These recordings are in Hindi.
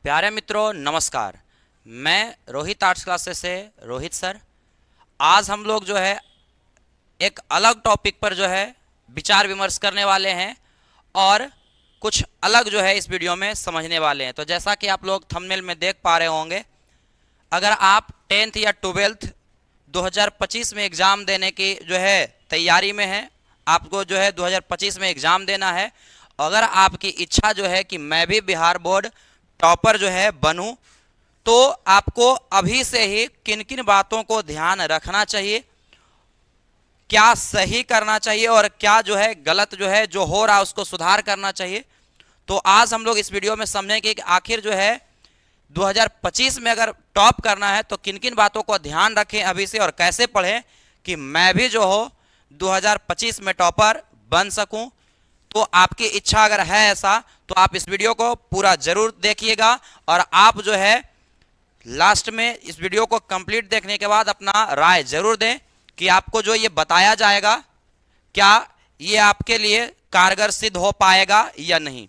प्यारे मित्रों नमस्कार। मैं रोहित आर्ट्स क्लासेस से रोहित सर। आज हम लोग जो है एक अलग टॉपिक पर जो है विचार विमर्श करने वाले हैं और कुछ अलग जो है इस वीडियो में समझने वाले हैं। तो जैसा कि आप लोग थंबनेल में देख पा रहे होंगे, अगर आप 10th या 12th 2025 में एग्ज़ाम देने की जो है तैयारी में हैं, आपको जो है 2025 में एग्ज़ाम देना है, अगर आपकी इच्छा जो है कि मैं भी बिहार बोर्ड टॉपर जो है बनूं, तो आपको अभी से ही किन किन बातों को ध्यान रखना चाहिए, क्या सही करना चाहिए और क्या जो है गलत जो है जो हो रहा है उसको सुधार करना चाहिए। तो आज हम लोग इस वीडियो में समझेंगे कि आखिर जो है 2025 में अगर टॉप करना है तो किन किन बातों को ध्यान रखें अभी से और कैसे पढ़ें कि मैं भी जो हो 2025 में टॉपर बन सकूं। तो आपकी इच्छा अगर है ऐसा तो आप इस वीडियो को पूरा जरूर देखिएगा और आप जो है लास्ट में इस वीडियो को कंप्लीट देखने के बाद अपना राय जरूर दें कि आपको जो ये बताया जाएगा क्या ये आपके लिए कारगर सिद्ध हो पाएगा या नहीं।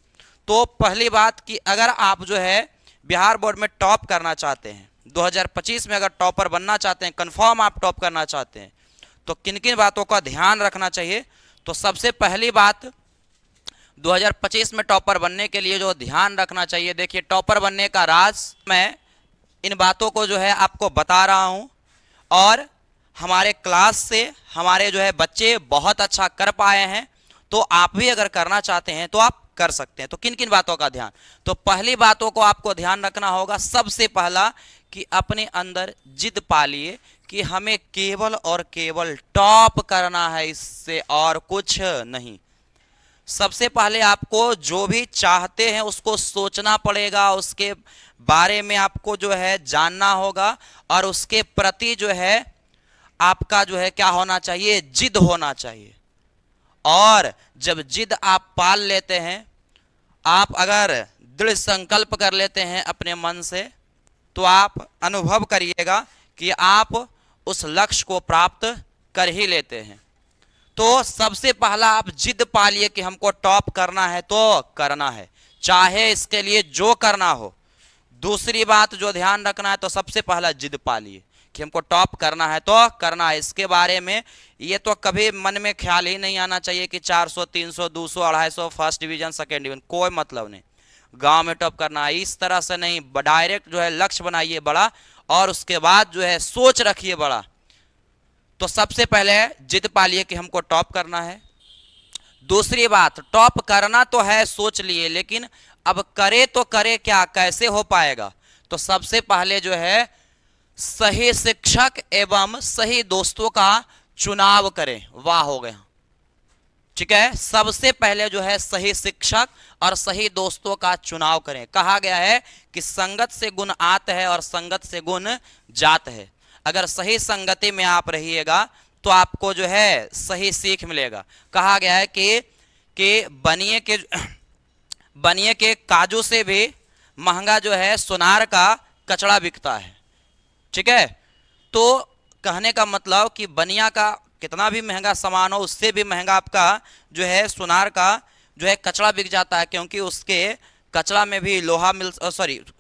तो पहली बात कि अगर आप जो है बिहार बोर्ड में टॉप करना चाहते हैं, 2025 में अगर टॉपर बनना चाहते हैं, कंफर्म आप टॉप करना चाहते हैं, तो किन किन बातों का ध्यान रखना चाहिए। तो सबसे पहली बात 2025 में टॉपर बनने के लिए जो ध्यान रखना चाहिए, देखिए टॉपर बनने का राज मैं इन बातों को जो है आपको बता रहा हूं और हमारे क्लास से हमारे जो है बच्चे बहुत अच्छा कर पाए हैं। तो आप भी अगर करना चाहते हैं तो आप कर सकते हैं। तो किन किन बातों का ध्यान, तो पहली बातों को आपको ध्यान रखना होगा। सबसे पहला कि अपने अंदर जिद पालिए कि हमें केवल और केवल टॉप करना है, इससे और कुछ नहीं। सबसे पहले आपको जो भी चाहते हैं उसको सोचना पड़ेगा, उसके बारे में आपको जो है जानना होगा और उसके प्रति जो है आपका जो है क्या होना चाहिए, जिद होना चाहिए। और जब जिद आप पाल लेते हैं, आप अगर दृढ़ संकल्प कर लेते हैं अपने मन से, तो आप अनुभव करिएगा कि आप उस लक्ष्य को प्राप्त कर ही लेते हैं। तो सबसे पहला आप जिद पालिए कि हमको टॉप करना है तो करना है, चाहे इसके लिए जो करना हो। दूसरी बात जो ध्यान रखना है, तो सबसे पहला जिद पालिए कि हमको टॉप करना है तो करना है। इसके बारे में ये तो कभी मन में ख्याल ही नहीं आना चाहिए कि 400 300 200 250 फर्स्ट डिवीजन सेकेंड डिवीजन, कोई मतलब नहीं। गांव में टॉप करना है इस तरह से नहीं, डायरेक्ट जो है लक्ष्य बनाइए बड़ा और उसके बाद जो है सोच रखिए बड़ा। तो सबसे पहले जिद पालिए कि हमको टॉप करना है। दूसरी बात, टॉप करना तो है सोच लिए, लेकिन अब करे तो करे क्या, कैसे हो पाएगा। तो सबसे पहले जो है सही शिक्षक एवं सही दोस्तों का चुनाव करें। वाह हो गया, ठीक है। सबसे पहले जो है सही शिक्षक और सही दोस्तों का चुनाव करें। कहा गया है कि संगत से गुण आत है और संगत से गुण जात है। अगर सही संगति में आप रहिएगा तो आपको जो है सही सीख मिलेगा। कहा गया है कि बनिए के काजू से भी महंगा जो है सोनार का कचड़ा बिकता है, ठीक है। तो कहने का मतलब कि बनिया का कितना भी महंगा सामान हो, उससे भी महंगा आपका जो है सोनार का जो है कचड़ा बिक जाता है, क्योंकि उसके कचड़ा में भी लोहा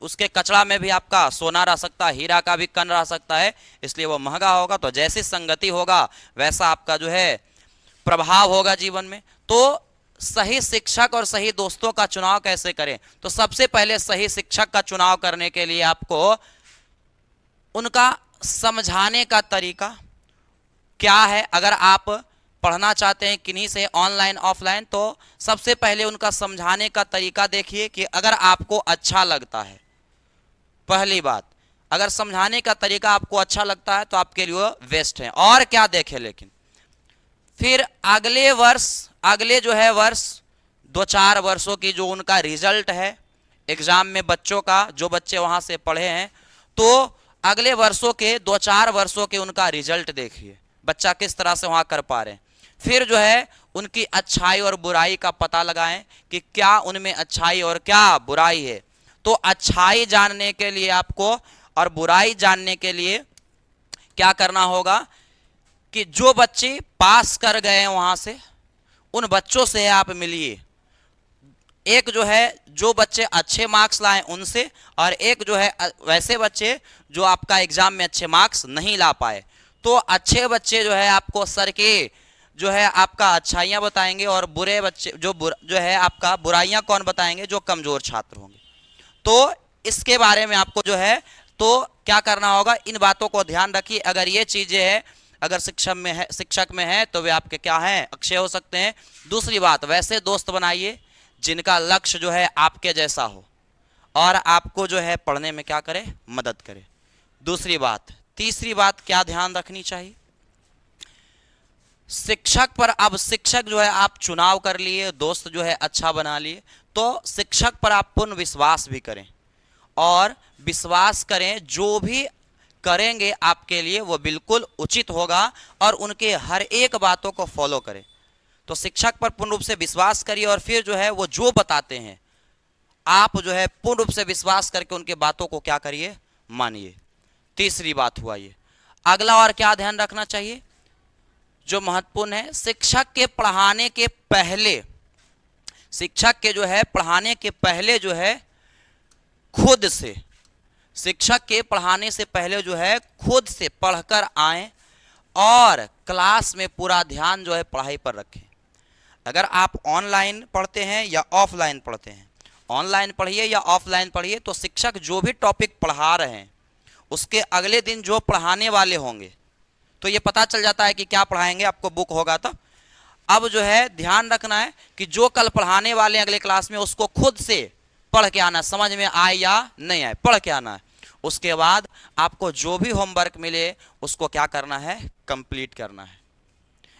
उसके कचड़ा में भी आपका सोना रह सकता है, हीरा का भी कण रह सकता है, इसलिए वो महंगा होगा। तो जैसी संगति होगा वैसा आपका जो है प्रभाव होगा जीवन में। तो सही शिक्षक और सही दोस्तों का चुनाव कैसे करें, तो सबसे पहले सही शिक्षक का चुनाव करने के लिए आपको उनका समझाने का तरीका क्या है। अगर आप पढ़ना चाहते हैं किन्हीं से ऑनलाइन ऑफलाइन, तो सबसे पहले उनका समझाने का तरीका देखिए कि अगर आपको अच्छा लगता है। पहली बात, अगर समझाने का तरीका आपको अच्छा लगता है तो आपके लिए बेस्ट है। और क्या देखें, लेकिन फिर अगले जो है वर्ष 2-4 वर्षों की जो उनका रिजल्ट है एग्जाम में बच्चों का, जो बच्चे वहां से पढ़े हैं, तो अगले वर्षों के 2-4 वर्षों के उनका रिजल्ट देखिए, बच्चा किस तरह से वहां कर पा रहे हैं। फिर जो है उनकी अच्छाई और बुराई का पता लगाएं कि क्या उनमें अच्छाई और क्या बुराई है। तो अच्छाई जानने के लिए आपको और बुराई जानने के लिए क्या करना होगा कि जो बच्चे पास कर गए हैं वहां से, उन बच्चों से आप मिलिए, एक जो है जो बच्चे अच्छे मार्क्स लाए उनसे, और एक जो है वैसे बच्चे जो आपका एग्जाम में अच्छे मार्क्स नहीं ला पाए। तो अच्छे बच्चे जो है आपको सर के जो है आपका अच्छाइयाँ बताएंगे, और बुरे बच्चे जो है आपका बुराइयाँ कौन बताएंगे, जो कमजोर छात्र होंगे। तो इसके बारे में आपको जो है तो क्या करना होगा, इन बातों को ध्यान रखिए। अगर ये चीजें है, अगर शिक्षक में है तो वे आपके क्या हैं, अक्षय हो सकते हैं। दूसरी बात, वैसे दोस्त बनाइए जिनका लक्ष्य जो है आपके जैसा हो और आपको जो है पढ़ने में क्या करे, मदद करे। दूसरी बात, तीसरी बात क्या ध्यान रखनी चाहिए, शिक्षक पर, अब शिक्षक जो है आप चुनाव कर लिए, दोस्त जो है अच्छा बना लिए, तो शिक्षक पर आप पूर्ण विश्वास भी करें, और विश्वास करें जो भी करेंगे आपके लिए वो बिल्कुल उचित होगा, और उनके हर एक बातों को फॉलो करें। तो शिक्षक पर पूर्ण रूप से विश्वास करिए, और फिर जो है वो जो बताते हैं आप जो है पूर्ण रूप से विश्वास करके उनके बातों को क्या करिए, मानिए। तीसरी बात हुआ ये। अगला और क्या ध्यान रखना चाहिए जो महत्वपूर्ण है, शिक्षक के पढ़ाने के पहले, शिक्षक के जो है पढ़ाने के पहले जो है खुद से, शिक्षक के पढ़ाने से पहले जो है खुद से पढ़कर आएं, और क्लास में पूरा ध्यान जो है पढ़ाई पर रखें। अगर आप ऑनलाइन पढ़ते हैं या ऑफलाइन पढ़ते हैं, ऑनलाइन पढ़िए या ऑफलाइन पढ़िए, तो शिक्षक जो भी टॉपिक पढ़ा रहे हैं उसके अगले दिन जो पढ़ाने वाले होंगे तो ये पता चल जाता है कि क्या पढ़ाएंगे, आपको बुक होगा तो। अब जो है ध्यान रखना है कि जो कल पढ़ाने वाले हैं अगले क्लास में उसको खुद से पढ़ के आना, समझ में आए या नहीं आए पढ़ के आना है। उसके बाद आपको जो भी होमवर्क मिले उसको क्या करना है, कंप्लीट करना है।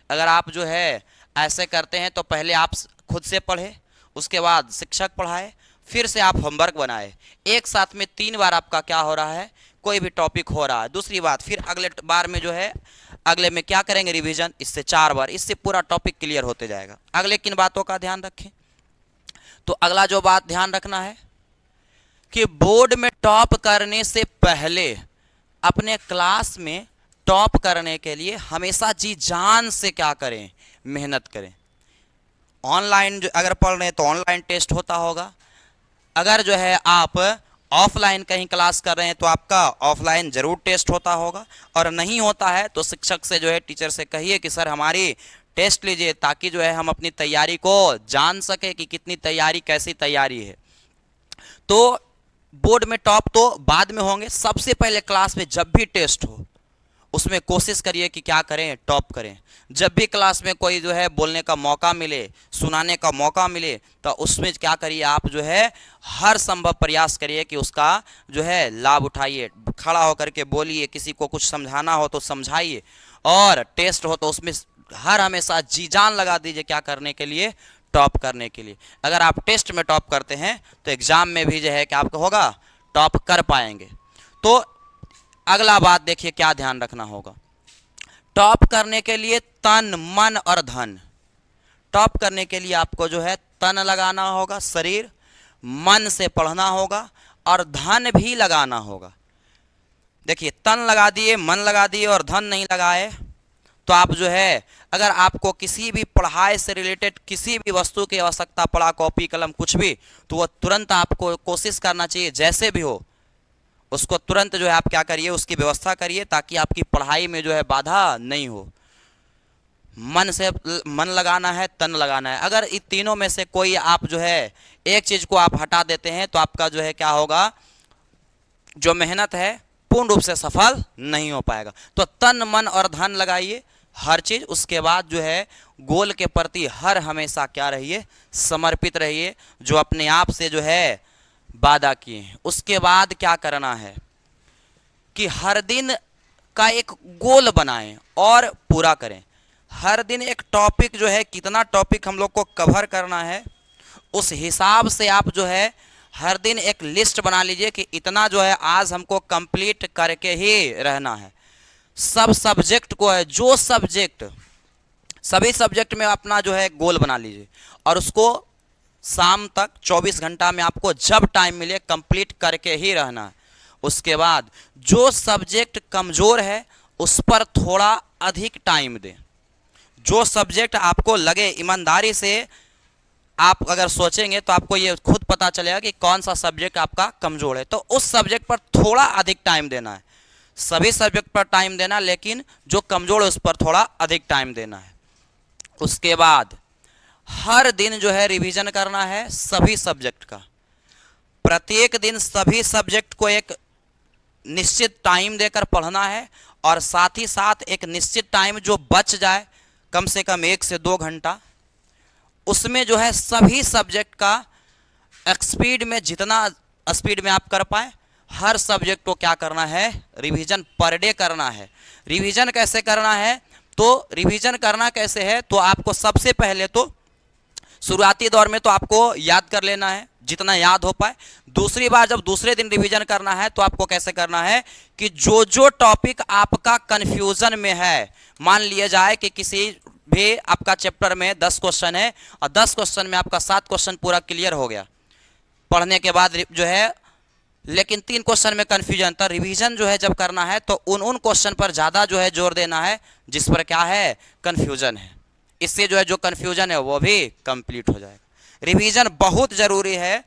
अगर आप जो है ऐसे करते हैं तो पहले आप खुद से पढ़े, उसके बाद शिक्षक पढ़ाए, फिर से आप होमवर्क बनाए, एक साथ में 3 बार आपका क्या हो रहा है, कोई भी टॉपिक हो रहा है। दूसरी बात, फिर अगले बार में जो है अगले में क्या करेंगे, रिवीजन, इससे 4 बार, इससे पूरा टॉपिक क्लियर होते जाएगा। अगले किन बातों का ध्यान रखें, तो अगला जो बात ध्यान रखना है कि बोर्ड में टॉप करने से पहले अपने क्लास में टॉप करने के लिए हमेशा जी जान से क्या करें, मेहनत करें। ऑनलाइन अगर पढ़ रहे हैं तो ऑनलाइन टेस्ट होता होगा, अगर जो है आप ऑफलाइन कहीं क्लास कर रहे हैं तो आपका ऑफलाइन जरूर टेस्ट होता होगा, और नहीं होता है तो शिक्षक से जो है, टीचर से कहिए कि सर हमारी टेस्ट लीजिए, ताकि जो है हम अपनी तैयारी को जान सके कि कितनी तैयारी, कैसी तैयारी है। तो बोर्ड में टॉप तो बाद में होंगे, सबसे पहले क्लास में जब भी टेस्ट हो उसमें कोशिश करिए कि क्या करें, टॉप करें। जब भी क्लास में कोई जो है बोलने का मौका मिले, सुनाने का मौका मिले, तो उसमें क्या करिए, आप जो है हर संभव प्रयास करिए कि उसका जो है लाभ उठाइए, खड़ा होकर के बोलिए, किसी को कुछ समझाना हो तो समझाइए, और टेस्ट हो तो उसमें हर हमेशा जी जान लगा दीजिए क्या करने के लिए, टॉप करने के लिए। अगर आप टेस्ट में टॉप करते हैं तो एग्जाम में भी जो है क्या आपका होगा, टॉप कर पाएंगे। तो अगला बात देखिए क्या ध्यान रखना होगा, टॉप करने के लिए तन, मन और धन। टॉप करने के लिए आपको जो है तन लगाना होगा, शरीर, मन से पढ़ना होगा, और धन भी लगाना होगा। देखिए तन लगा दिए, मन लगा दिए और धन नहीं लगाए तो आप जो है, अगर आपको किसी भी पढ़ाई से रिलेटेड किसी भी वस्तु की आवश्यकता पड़ा, कॉपी कलम कुछ भी, तो वह तुरंत आपको कोशिश करना चाहिए जैसे भी हो उसको तुरंत जो है आप क्या करिए, उसकी व्यवस्था करिए, ताकि आपकी पढ़ाई में जो है बाधा नहीं हो। मन से मन लगाना है, तन लगाना है। अगर इन तीनों में से कोई आप जो है एक चीज को आप हटा देते हैं तो आपका जो है क्या होगा, जो मेहनत है पूर्ण रूप से सफल नहीं हो पाएगा। तो तन, मन और धन लगाइए हर चीज। उसके बाद जो है गोल के प्रति हर हमेशा क्या रहिए, समर्पित रहिए, जो अपने आप से जो है वादा किए हैं। उसके बाद क्या करना है कि हर दिन का एक गोल बनाएं और पूरा करें। हर दिन एक टॉपिक जो है, कितना टॉपिक हम लोग को कवर करना है, उस हिसाब से आप जो है हर दिन एक लिस्ट बना लीजिए कि इतना जो है आज हमको कंप्लीट करके ही रहना है। सब सब्जेक्ट को है, जो सब्जेक्ट, सभी सब्जेक्ट में अपना जो है गोल बना लीजिए, और उसको शाम तक 24 घंटा में आपको जब टाइम मिले कंप्लीट करके ही रहना है। उसके बाद जो सब्जेक्ट कमज़ोर है उस पर थोड़ा अधिक टाइम दें। जो सब्जेक्ट आपको लगे ईमानदारी से आप अगर सोचेंगे तो आपको ये खुद पता चलेगा कि कौन सा सब्जेक्ट आपका कमज़ोर है। तो उस सब्जेक्ट पर थोड़ा अधिक टाइम देना है, सभी सब्जेक्ट पर टाइम देना, लेकिन जो कमज़ोर है उस पर थोड़ा अधिक टाइम देना है। उसके बाद हर दिन जो है रिवीजन करना है सभी सब्जेक्ट का। प्रत्येक दिन सभी सब्जेक्ट को एक निश्चित टाइम देकर पढ़ना है, और साथ ही साथ एक निश्चित टाइम जो बच जाए, कम से कम 1 से 2 घंटा, उसमें जो है सभी सब्जेक्ट का स्पीड में, जितना स्पीड में आप कर पाए, हर सब्जेक्ट को क्या करना है, रिवीजन पर डे करना है। रिवीजन कैसे करना है, तो रिवीजन करना कैसे है, तो आपको सबसे पहले तो शुरुआती दौर में तो आपको याद कर लेना है जितना याद हो पाए। दूसरी बार जब दूसरे दिन रिवीजन करना है तो आपको कैसे करना है कि जो जो टॉपिक आपका कंफ्यूजन में है, मान लिया जाए कि किसी भी आपका चैप्टर में 10 क्वेश्चन है और 10 क्वेश्चन में आपका 7 क्वेश्चन पूरा क्लियर हो गया पढ़ने के बाद जो है, लेकिन 3 क्वेश्चन में कंफ्यूजन, तो रिवीजन जो है जब करना है तो उन क्वेश्चन पर ज़्यादा जो है जोर देना है जिस पर क्या है, कंफ्यूजन है। इससे जो है जो कंफ्यूजन है वो भी कंप्लीट हो जाएगा। रिवीजन बहुत ज़रूरी है,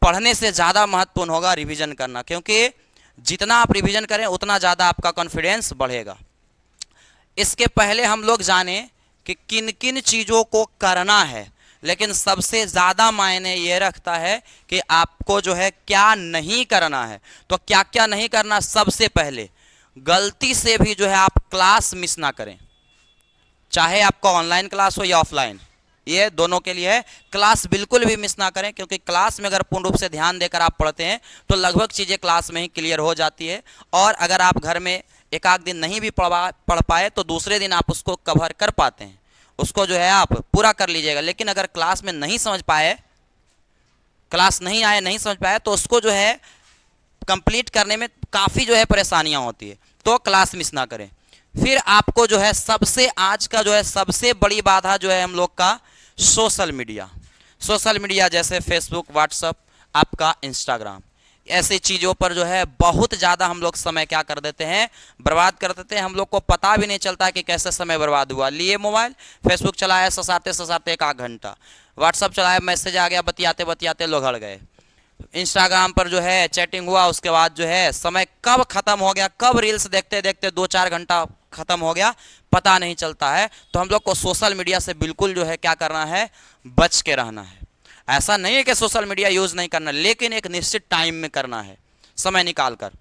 पढ़ने से ज़्यादा महत्वपूर्ण होगा रिवीजन करना, क्योंकि जितना आप रिवीजन करें उतना ज़्यादा आपका कॉन्फिडेंस बढ़ेगा। इसके पहले हम लोग जाने कि किन किन चीज़ों को करना है, लेकिन सबसे ज़्यादा मायने ये रखता है कि आपको जो है क्या नहीं करना है। तो क्या क्या नहीं करना, सबसे पहले गलती से भी जो है आप क्लास मिस ना करें, चाहे आपका ऑनलाइन क्लास हो या ऑफलाइन, ये दोनों के लिए है। क्लास बिल्कुल भी मिस ना करें, क्योंकि क्लास में अगर पूर्ण रूप से ध्यान देकर आप पढ़ते हैं तो लगभग चीज़ें क्लास में ही क्लियर हो जाती है। और अगर आप घर में एक आध दिन नहीं भी पढ़ पाए तो दूसरे दिन आप उसको कवर कर पाते हैं, उसको जो है आप पूरा कर लीजिएगा। लेकिन अगर क्लास में नहीं समझ पाए, क्लास नहीं आए, नहीं समझ पाए, तो उसको जो है कंप्लीट करने में काफ़ी जो है परेशानियाँ होती है। तो क्लास मिस ना करें। फिर आपको जो है सबसे, आज का जो है सबसे बड़ी बाधा जो है हम लोग का सोशल मीडिया। सोशल मीडिया जैसे फेसबुक, व्हाट्सअप, आपका इंस्टाग्राम, ऐसी चीज़ों पर जो है बहुत ज़्यादा हम लोग समय क्या कर देते हैं, बर्बाद कर देते हैं। हम लोग को पता भी नहीं चलता कि कैसे समय बर्बाद हुआ। लिए मोबाइल, फेसबुक चलाया, ससारते ससारते 1 घंटा, व्हाट्सअप चलाया, मैसेज आ गया, बतियाते बतियाते लोग हड़ गए, इंस्टाग्राम पर जो है चैटिंग हुआ, उसके बाद जो है समय कब ख़त्म हो गया, कब रील्स देखते देखते 2-4 घंटा ख़त्म हो गया पता नहीं चलता है। तो हम लोग को सोशल मीडिया से बिल्कुल जो है क्या करना है, बच के रहना है। ऐसा नहीं है कि सोशल मीडिया यूज़ नहीं करना, लेकिन एक निश्चित टाइम में करना है, समय निकाल कर।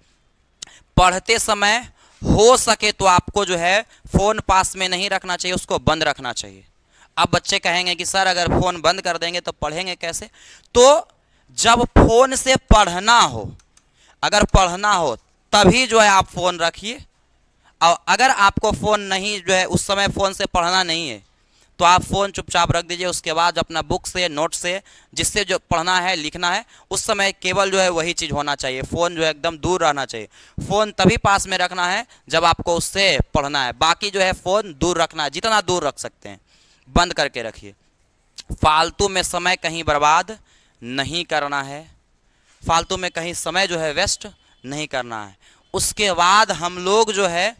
पढ़ते समय हो सके तो आपको जो है फ़ोन पास में नहीं रखना चाहिए, उसको बंद रखना चाहिए। अब बच्चे कहेंगे कि सर अगर फ़ोन बंद कर देंगे तो पढ़ेंगे कैसे, तो जब फ़ोन से पढ़ना हो, अगर पढ़ना हो तभी जो है आप फ़ोन रखिए। और अगर आपको फ़ोन नहीं जो है उस समय फ़ोन से पढ़ना नहीं है तो आप फ़ोन चुपचाप रख दीजिए। उसके बाद अपना बुक से, नोट से, जिससे जो पढ़ना है, लिखना है, उस समय केवल जो है वही चीज़ होना चाहिए। फ़ोन जो है एकदम दूर रहना चाहिए। फ़ोन तभी पास में रखना है जब आपको उससे पढ़ना है, बाकी जो है फ़ोन दूर रखना है, जितना दूर रख सकते हैं बंद करके रखिए। फालतू में समय कहीं बर्बाद नहीं करना है, फालतू में कहीं समय जो है वेस्ट नहीं करना है। उसके बाद हम लोग जो है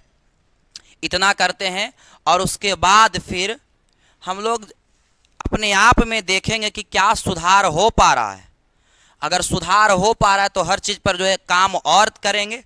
इतना करते हैं और उसके बाद फिर हम लोग अपने आप में देखेंगे कि क्या सुधार हो पा रहा है। अगर सुधार हो पा रहा है तो हर चीज़ पर जो है काम और करेंगे।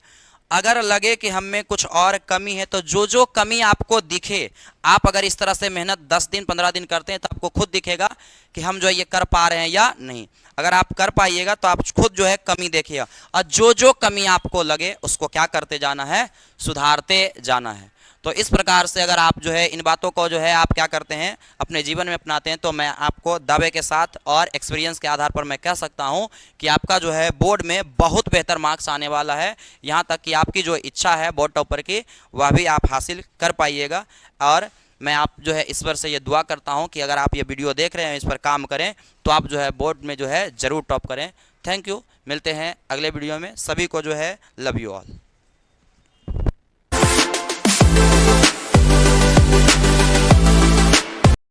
अगर लगे कि हम में कुछ और कमी है तो जो जो कमी आपको दिखे, आप अगर इस तरह से मेहनत 10 दिन 15 दिन करते हैं तो आपको खुद दिखेगा कि हम जो है ये कर पा रहे हैं या नहीं। अगर आप कर पाइएगा तो आप खुद जो है कमी देखिएगा, और जो जो कमी आपको लगे उसको क्या करते जाना है, सुधारते जाना है। तो इस प्रकार से अगर आप जो है इन बातों को जो है आप क्या करते हैं, अपने जीवन में अपनाते हैं, तो मैं आपको दावे के साथ और एक्सपीरियंस के आधार पर मैं कह सकता हूं कि आपका जो है बोर्ड में बहुत बेहतर मार्क्स आने वाला है। यहाँ तक कि आपकी जो इच्छा है बोर्ड टॉपर की, वह भी आप हासिल कर पाइएगा। और मैं आप जो है ईश्वर से ये दुआ करता हूँ कि अगर आप ये वीडियो देख रहे हैं, इस पर काम करें, तो आप जो है बोर्ड में जो है ज़रूर टॉप करें। थैंक यू, मिलते हैं अगले वीडियो में। सभी को जो है लव यू ऑल।